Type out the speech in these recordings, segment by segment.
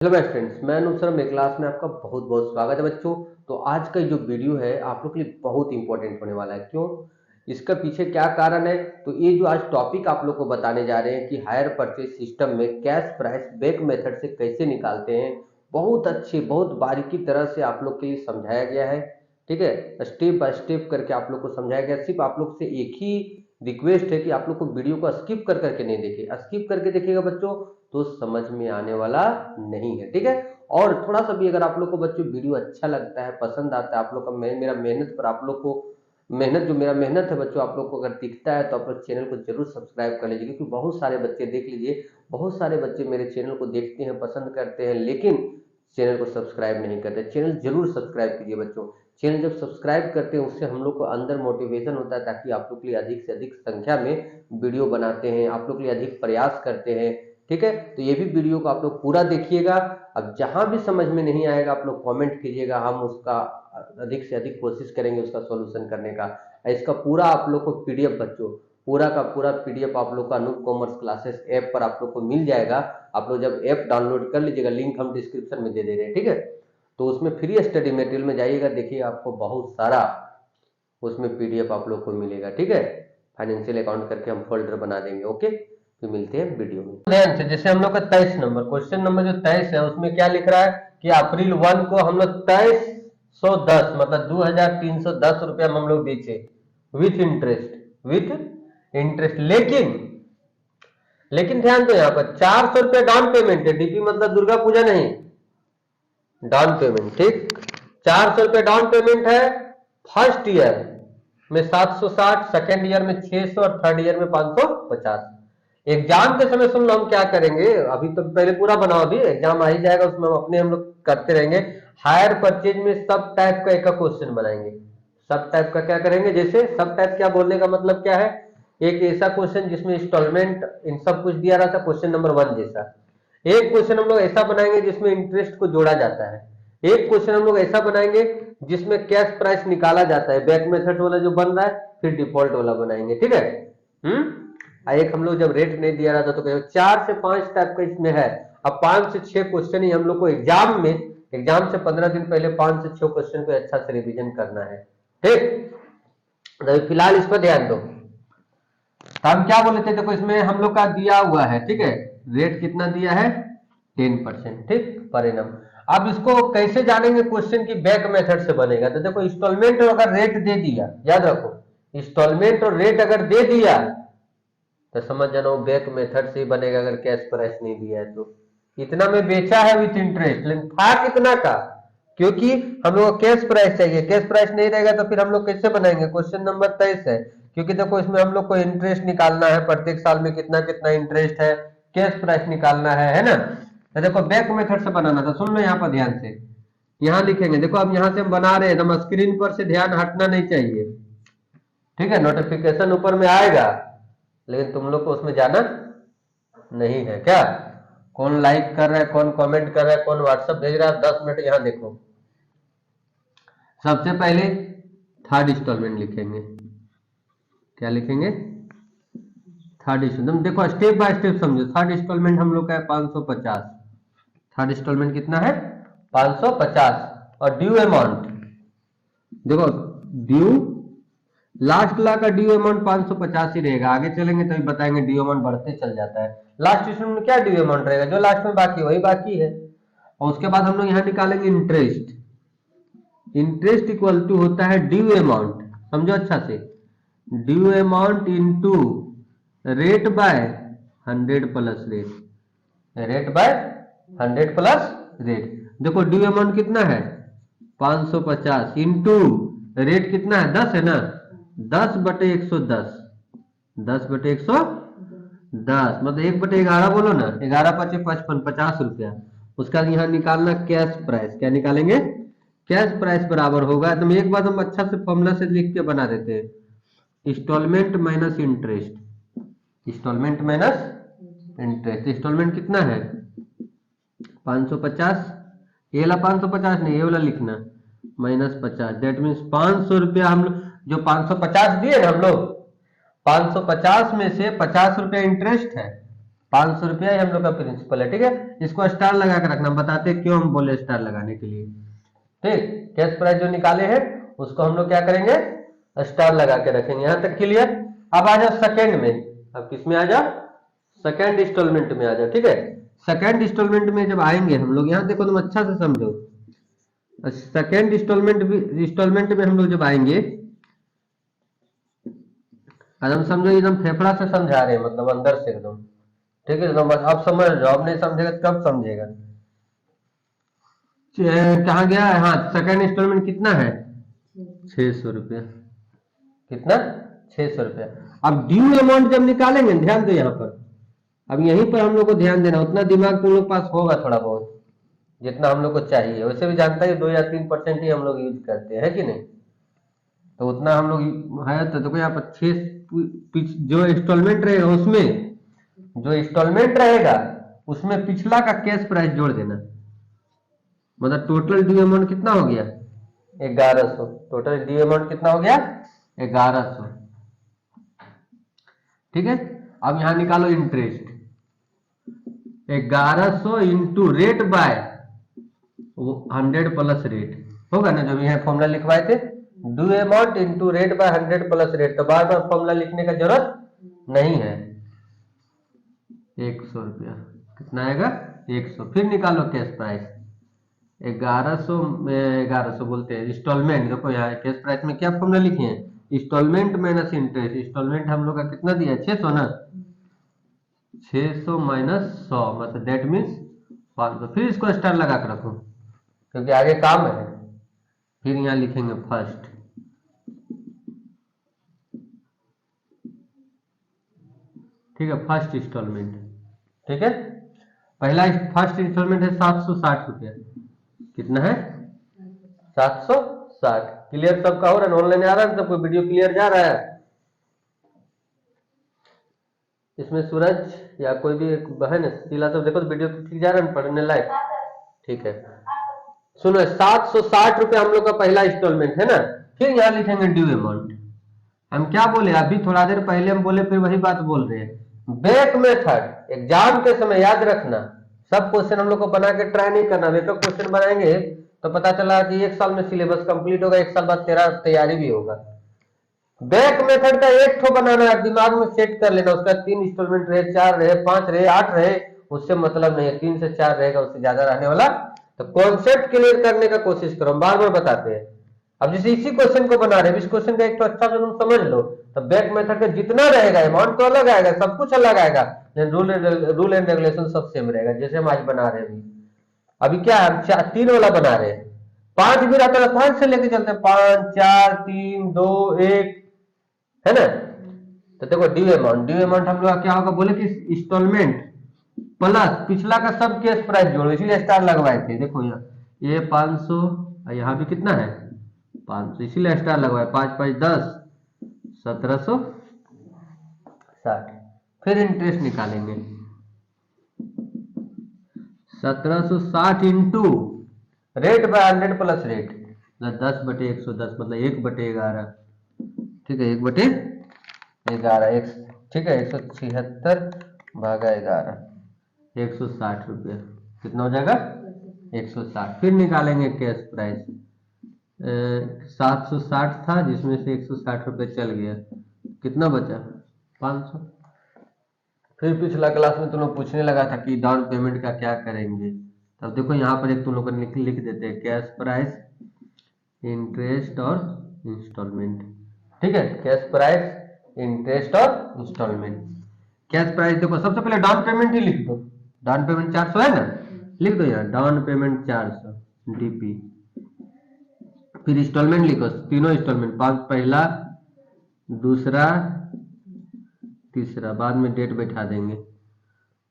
Hello my friends, मैं अनुसर मेरे क्लास में आपका बहुत बहुत स्वागत है बच्चों। तो आज का जो वीडियो है आप लोग के लिए बहुत इंपॉर्टेंट होने वाला है। क्यों? इसका पीछे क्या कारण है? तो ये जो आज टॉपिक आप लोग को बताने जा रहे हैं कि हायर परचेज सिस्टम में कैश प्राइस बैक मेथड से कैसे निकालते हैं, बहुत अच्छे बहुत बारीकी तरह से आप लोग के लिए समझाया गया है। ठीक है, स्टेप बाय स्टेप करके आप लोग को समझाया गया। सिर्फ आप लोग से एक ही रिक्वेस्ट है कि आप लोग को वीडियो को स्किप कर करके नहीं देखे, स्किप करके देखिएगा बच्चों तो समझ में आने वाला नहीं है। ठीक है, और थोड़ा सा भी अगर आप लोग को बच्चों वीडियो अच्छा लगता है, पसंद आता है, आप लोग का मेरा मेहनत पर आप लोग को मेहनत जो मेरा मेहनत है बच्चों आप लोग को अगर दिखता है तो आप लोग चैनल को जरूर सब्सक्राइब कर लीजिए। क्योंकि बहुत सारे बच्चे देख लीजिए, बहुत सारे बच्चे मेरे चैनल को देखते हैं, पसंद करते हैं, लेकिन चैनल को सब्सक्राइब नहीं करते। चैनल जरूर सब्सक्राइब कीजिए बच्चों। चैनल जब सब्सक्राइब करते हैं उससे हम लोग को अंदर मोटिवेशन होता है, ताकि आप लोग के लिए अधिक से अधिक संख्या में वीडियो बनाते हैं, आप लोग के लिए अधिक प्रयास करते हैं। ठीक है, तो ये भी वीडियो को आप लोग पूरा देखिएगा। अब जहां भी समझ में नहीं आएगा आप लोग कमेंट कीजिएगा, हम उसका अधिक से अधिक कोशिश करेंगे उसका सॉल्यूशन करने का। इसका पूरा आप लोग को पीडीएफ बच्चों, पूरा का पूरा पीडीएफ आप लोग का अनूप कॉमर्स क्लासेस ऐप पर आप लोग को मिल जाएगा। आप लोग जब ऐप डाउनलोड कर लीजिएगा, लिंक हम डिस्क्रिप्शन में दे दे रहे हैं। ठीक है, तो उसमें फ्री स्टडी मटेरियल में जाइएगा, देखिए आपको बहुत सारा उसमें पीडीएफ आप लोग को मिलेगा। ठीक है, फाइनेंशियल अकाउंट करके हम फोल्डर बना देंगे। ओके, तो मिलते हैं वीडियो में। ध्यान से, जैसे हम लोग का 23 नंबर क्वेश्चन नंबर जो 23 है उसमें क्या लिख रहा है कि अप्रैल 1 को हम लोग 2310 मतलब 2310 रुपया हम लोग बेचे विथ इंटरेस्ट, लेकिन ध्यान दो यहाँ पर 400 रुपया डाउन पेमेंट है। डीपी मतलब दुर्गा पूजा नहीं, डाउन पेमेंट। ठीक, 400 रुपया डाउन पेमेंट है। फर्स्ट ईयर में 760, सेकेंड ईयर में 600 और थर्ड ईयर में 550। एग्जाम के समय सुन लो हम क्या करेंगे, अभी तो पहले पूरा बनाओ, अभी एग्जाम आ ही जाएगा उसमें हम लोग करते रहेंगे। हायर परचेज में सब टाइप का एक क्वेश्चन बनाएंगे। सब टाइप का क्या करेंगे, जैसे सब टाइप क्या बोलने का मतलब क्या है, एक ऐसा क्वेश्चन जिसमें इंस्टॉलमेंट इन सब कुछ दिया रहा था क्वेश्चन नंबर 1 जैसा। एक क्वेश्चन हम लोग ऐसा बनाएंगे जिसमें इंटरेस्ट को जोड़ा जाता है। एक क्वेश्चन हम लोग ऐसा बनाएंगे जिसमें कैश प्राइस निकाला जाता है, बैक मेथड वाला जो बन रहा है, फिर डिफॉल्ट वाला बनाएंगे। ठीक है, एक हम लोग जब रेट नहीं दिया रहा था तो 4 से 5 टाइप का इसमें है। अब 5 से 6 क्वेश्चन ही हम लोग को एग्जाम से 15 दिन पहले 5 से 6 क्वेश्चन को अच्छा से रिवीजन करना है। ठीक, तो फिलहाल इस पर ध्यान दो। तो हम क्या बोले थे, देखो इसमें हम लोग का दिया हुआ है। ठीक है, रेट कितना दिया है, 10%। ठीक, पर एनम। अब इसको कैसे जानेंगे क्वेश्चन की बैक मेथड से बनेगा, तो देखो इंस्टॉलमेंट अगर रेट दे दिया, याद रखो इंस्टॉलमेंट और रेट अगर दे दिया तो समझ जाना बैक मेथड से ही बनेगा। अगर कैश प्राइस नहीं दिया है तो इतना में बेचा है विथ इंटरेस्ट, लेकिन था कितना का, क्योंकि हम लोग को कैश प्राइस चाहिए। कैश प्राइस नहीं रहेगा तो फिर हम लोग कैसे बनाएंगे, क्वेश्चन नंबर 23 है, क्योंकि देखो इसमें हम लोग को इंटरेस्ट निकालना है, प्रत्येक साल में कितना कितना इंटरेस्ट है, कैश प्राइस निकालना है ना। तो देखो बैक मेथड से बनाना था, सुन लो यहाँ पर ध्यान से। यहाँ लिखेंगे, देखो अब यहाँ से हम बना रहे हैं तो स्क्रीन पर से ध्यान हटना नहीं चाहिए। ठीक है, नोटिफिकेशन ऊपर में आएगा लेकिन तुम लोग को उसमें जाना नहीं है। क्या, कौन लाइक कर रहा है, कौन कमेंट कर रहा है, कौन व्हाट्सएप भेज रहा है, 10 मिनट यहाँ देखो। सबसे पहले थर्ड इंस्टॉलमेंट लिखेंगे। क्या लिखेंगे, थर्ड इंस्टॉलमेंट। देखो स्टेप बाय स्टेप समझो। थर्ड इंस्टॉलमेंट हम लोग का है 550। थर्ड इंस्टॉलमेंट कितना है, 550। और ड्यू अमाउंट देखो, ड्यू लास्ट ला का ड्यू अमाउंट 550 ही रहेगा। आगे चलेंगे तो बताएंगे ड्यू अमाउंट बढ़ते चल जाता है। लास्ट इंस्टॉलमेंट में क्या ड्यू अमाउंट रहेगा, जो लास्ट में बाकी वही बाकी है। और उसके बाद हम लोग यहाँ निकालेंगे इंटरेस्ट। इंटरेस्ट इक्वल टू होता है ड्यू अमाउंट, समझो अच्छा से, due amount into rate by 100 plus rate, rate by 100 plus rate. देखो ड्यू अमाउंट कितना है 550 इंटू रेट कितना है 10 है ना, 10/110, 10/110 मतलब 1/11 बोलो ना, 11×5=55, 50 रुपया। उसका यहाँ निकालना कैश प्राइस। क्या निकालेंगे, कैश प्राइस बराबर होगा, तो एक बार हम अच्छा से फॉर्मूला से लिख के बना देते हैं, instalment minus interest, instalment minus interest. Instalment कितना है 550, ये वाला 550 नहीं, ये वाला लिखना -50। दैट मीन्स 500 रुपया हम लोग जो 550 दिए ना हम लोग, 550 में से 50 रुपया इंटरेस्ट है 500 रुपया ही हम लोग का प्रिंसिपल है। ठीक है, इसको स्टार लगा के रखना, बताते क्यों हम बोले स्टार लगाने के लिए। ठीक, कैश प्राइस जो निकाले हैं उसको हम लोग क्या करेंगे, स्टार लगा के रखेंगे। यहां तक क्लियर। अब आ जाओ सेकेंड में, अब किस में आ जाओ, सेकेंड इंस्टॉलमेंट में आ जाओ। ठीक है, सेकेंड इंस्टॉलमेंट में जब आएंगे हम लोग, यहां देखो तुम अच्छा से समझो, सेकेंड इंस्टॉलमेंट में हम लोग जब आएंगे, एकदम समझो, एकदम फेफड़ा से समझा रहे हैं, मतलब अंदर से एकदम। ठीक है, एकदम अब समझ जाओ, अब नहीं समझेगा तो कब समझेगा। कहाँ गया, हाँ, सेकेंड इंस्टॉलमेंट कितना है, 600 रुपया। कितना, 600 रुपया। अब ड्यू अमाउंट जब निकालेंगे, ध्यान दो यहाँ पर, अब यहीं पर हम लोग को ध्यान देना, उतना दिमाग तुम लोग पास होगा थोड़ा बहुत, जितना हम लोग को चाहिए। वैसे भी जानता है 2 या 3% ही हम लोग यूज करते हैं, है कि नहीं, तो उतना हम लोग है। तो देखो यहाँ पर 6 जो इंस्टॉलमेंट रहेगा उसमें, जो इंस्टॉलमेंट रहेगा उसमें पिछला का कैश प्राइस जोड़ देना, मतलब टोटल ड्यू अमाउंट कितना हो गया, 1100। टोटल ड्यू अमाउंट कितना हो गया, 1100। ठीक है, अब यहां निकालो interest, 1100 into rate by 100 plus rate, होगा ना, जब यहाँ फॉर्मूला लिखवाए थे, due amount into rate by 100 plus rate, तो बार बार फॉर्मूला लिखने का जरूरत नहीं है। 100 रुपया कितना आएगा, 100। फिर निकालो कैश प्राइस, 1100 बोलते हैं इंस्टॉलमेंट। देखो यहाँ कैश प्राइस में क्या फॉर्मूला लिखे हैं, इंस्टॉलमेंट माइनस इंटरेस्ट। इंस्टॉलमेंट हम लोग का कितना दिया है, 600 ना, 600 माइनस 100 मतलब डेट मीन्स 500। फिर इसको स्टार लगा कर रखो क्योंकि आगे काम है। फिर यहाँ लिखेंगे फर्स्ट, ठीक है, फर्स्ट इंस्टॉलमेंट। ठीक है, पहला फर्स्ट इंस्टॉलमेंट है 760 रुपया। कितना है, 760। क्लियर सबका हो रहा है, ऑनलाइन आ रहा है सबको, वीडियो क्लियर जा रहा है। इसमें सूरज या कोई भी बहन शीला सब देखो तो वीडियो ठीक जा रहा है पढ़ने लायक। ठीक है, सुनो 760 रुपया हम लोग का पहला इंस्टॉलमेंट है ना। फिर यहाँ लिखेंगे ड्यू अमाउंट। हम क्या बोले अभी थोड़ा देर पहले, हम बोले फिर वही बात बोल रहे हैं। बैक मेथड एग्जाम के समय याद रखना, सब क्वेश्चन हम लोग को बना के ट्राई नहीं करना। एक क्वेश्चन बनाएंगे तो पता चला कि 1 साल में सिलेबस कंप्लीट होगा, 1 साल बाद तेरा तैयारी भी होगा। बैक मेथड का एक ठो बनाना है, दिमाग में सेट कर लेना, उसका 3 इंस्टॉलमेंट रहे, 4 रहे, 5 रहे, 8 रहे, उससे मतलब नहीं है, 3 से 4 रहेगा, उससे ज्यादा रहने वाला। तो कॉन्सेप्ट क्लियर करने का कोशिश करो, बार बार बताते हैं। अब जैसे इसी क्वेश्चन को बना रहे, इस क्वेश्चन का एक तो अच्छा से तुम समझ लो, तो बैक मेथड का जितना रहेगा अमाउंट तो अलग आएगा, सब कुछ अलग आएगा, लेकिन रूल एंड रेगुलेशन सब सेम रहेगा। जैसे हम आज बना रहे हैं, अभी क्या हम 3 वाला बना रहे हैं, 5 भी रहता है 5 से लेके चलते हैं, 5 4 3 2 1, है ना। तो देखो ड्यू अमाउंट हम लोग क्या होगा, बोले कि इंस्टॉलमेंट प्लस पिछला का सब केस प्राइस जोड़ो, इसीलिए स्टार लगवाए थे। देखो यहाँ ये 500, यहाँ भी कितना है 500, इसीलिए स्टार लगवाए। 5 5 10, 1760। फिर इंटरेस्ट निकालेंगे, 1760 into rate by 100 plus rate, 10/110 मतलब 1/11। ठीक है, 1/11 ठीक है, 176 भागा 11, 160 रुपया। कितना हो जाएगा, 160। फिर निकालेंगे कैश प्राइस, 760 था जिसमें से 160 रुपये चल गया, कितना बचा 500। फिर पिछला क्लास में तुम लोग पूछने लगा था कि डाउन पेमेंट का क्या करेंगे, तब देखो यहाँ पर एक तुम लोग लिख देते हैं कैश प्राइस, इंटरेस्ट और इंस्टॉलमेंट। ठीक है, कैश प्राइस, इंटरेस्ट और इंस्टॉलमेंट। कैश प्राइस देखो सबसे पहले डाउन पेमेंट ही लिख दो, डाउन पेमेंट 400 है ना, लिख दो यहाँ डाउन पेमेंट 400 डीपी। फिर इंस्टॉलमेंट लिखो, तीनों इंस्टॉलमेंट, 5 पहला, दूसरा, तीसरा, बाद में डेट बैठा देंगे।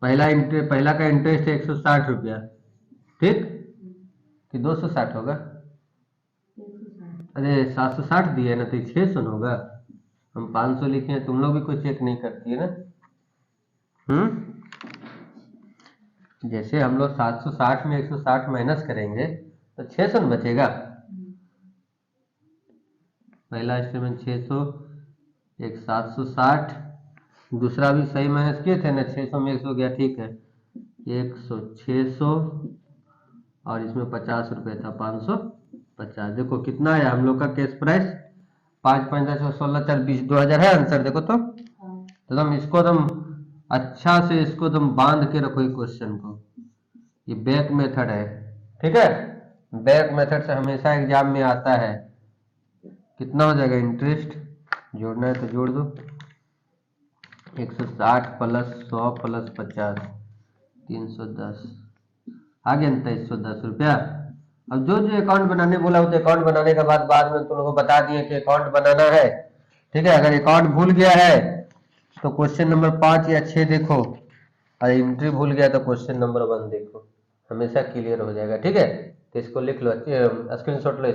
पहला का इंटरेस्ट है 160 रुपया, ठीक, कि 260 होगा, अरे 760 दिया है ना, तो 600 होगा। हम 500 लिखे हैं, तुम लोग भी कोई चेक नहीं करती है ना। जैसे हम लोग 760 में 160 माइनस करेंगे तो 600 बचेगा। पहला इंस्टॉलमेंट 600, एक 760, दूसरा भी सही माइनस किए थे ना, 600 में 100 गया, ठीक है, 100 600 और इसमें 50 रुपये था, 550। देखो कितना आया हम लोग का कैश प्राइस, 5 5 10 16 4 20 2000 है आंसर। देखो तो तुम इसको तुम अच्छा से इसको तुम बांध के रखो ये क्वेश्चन को, ये बैक मेथड है, ठीक है। बैक मेथड से हमेशा एग्जाम में आता है। कितना हो जाएगा, इंटरेस्ट जोड़ना है तो जोड़ दो, 160 प्लस 100 प्लस 50 310 आ गया 2310 रुपया। अब जो जो अकाउंट बनाने बोला उस अकाउंट बनाने के बाद में तुम लोगों को बता दिए कि अकाउंट बनाना है, ठीक है। अगर अकाउंट भूल गया है तो क्वेश्चन नंबर 5 या 6 देखो, और एंट्री भूल गया तो क्वेश्चन नंबर 1 देखो, हमेशा क्लियर हो जाएगा, ठीक है। तो इसको लिख लो, स्क्रीनशॉट लो।